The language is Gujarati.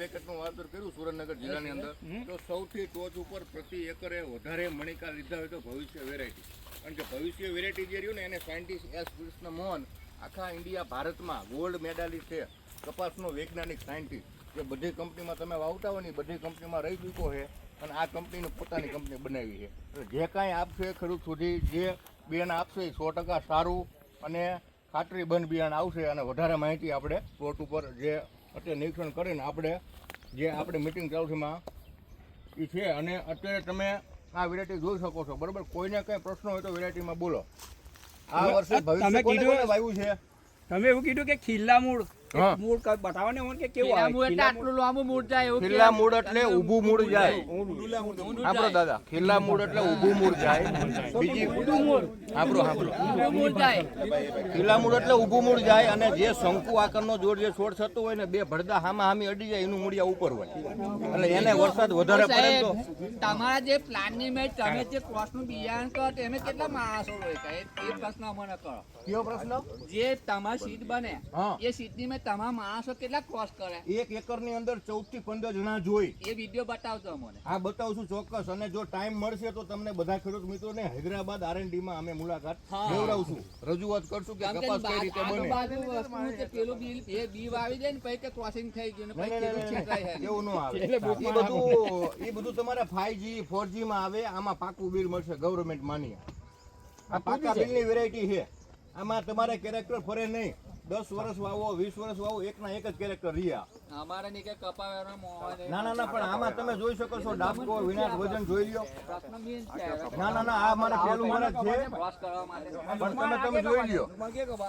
પેકેટનું વાવેતર કર્યું સુરેન્દ્રનગર જિલ્લાની અંદર તો સૌથી ટોચ ઉપર પ્રતિ એકરે વધારે મણિકા લીધા હોય તો ભવિષ્ય વેરાયટી. કારણ કે ભવિષ્ય વેરાયટી જે રહ્યું ને એને સાયન્ટિસ્ટ એસ કૃષ્ણ મોહન આખા ઇન્ડિયા ભારતમાં ગોલ્ડ મેડાલિસ્ટ છે, કપાસનો વૈજ્ઞાનિક સાયન્ટિસ્ટ. જે બધી કંપનીમાં તમે વાવતા હોય ને બધી કંપનીમાં રહી ચૂક્યો છે અને આ કંપનીની પોતાની કંપની બનાવી છે. જે કાંઈ આપશે ખેડૂત સુધી જે બિયારણ આપશે એ 100% સારું અને ખાતરીબંધ બિયારણ આવશે. અને વધારે માહિતી આપણે પ્લોટ ઉપર જે અત્યારે નિરીક્ષણ કરીને આપણે મિટિંગ ચાલુ છે એમાં એ છે. અને અત્યારે તમે આ વેરાયટી જોઈ શકો છો, બરાબર. કોઈને કંઈ પ્રશ્ન હોય તો વેરાયટીમાં બોલો. આ વર્ષે ભવિષ્ય કોને વાવ્યું છે? તમે એવું કીધું કે ખીલ્લા મૂળ મૂળ બતાવો ને કે કેવું આવે. આટલું લાંબુ મૂળ જાય એવું. ખીલ્લા મૂળ એટલે ઊભું મૂળ જાય. આપણો દાદા ખીલ્લા મૂળ એટલે ઊભું મૂળ જાય. બીજી આપણો મૂળ જાય. ખીલ્લા મૂળ એટલે ઊભું મૂળ જાય. અને જે શંકુ આકારનો જોડ જે છોડ થતો હોય ને બે ભડદા હામા હામી અડી જાય એનું મૂળિયા ઉપર હોય એટલે એને વરસાદ વધારે પડે તો તમારા જે પ્લાનની મેં તમે જે ક્રોસનું બિયારણ કરો એને કેટલા માણસો હોય એ પ્રશ્ન મને કરો. કયો પ્રશ્ન? જે તમારી સીટ બને એ સીટની મેં તમારા માણસો કેટલા ક્રોસ કરે? 1 એકરની અંદર 14 થી 15 જણા જોઈ. એ વિડીયો બતાવજો અમને. હા, બતાવશું ચોક્કસ. અને જો ટાઈમ મળશે તો તમને બધા ખેડૂત મિત્રોને હૈદરાબાદ R&D માં અમે મુલાકાત લેવડાવશું, રજૂઆત કરશું કે કપાસ કઈ રીતે બને. પેલું બી વાવી દે ને પછી કે ક્રોસિંગ થઈ ગયું ને પછી પેલું છેતરાય છે. એવું ન આવે. એ બધું તમારે 5G 4G માં આવે. આમાં પાકું બિલ મળશે ગવર્મેન્ટ માન્ય. આ પાકા બિલની વેરાયટી છે. આમાં તમારે કેરેક્ટર ફરે નહીં. 10 વર્ષ વાવો 20 વર્ષ વાવો એકના એક જ કેરેક્ટર રહ્યા. અમારે ની કે કપાવેનો મોહન ના પણ આમાં તમે જોઈ શકો છો ડાબકો વિનાશ વજન જોઈ લ્યો. પ્રશ્ન મેન છે. ના આ મારે પહેલું વર્ષ છે ક્રોસ કરવા માટે પણ તમે જોઈ લ્યો.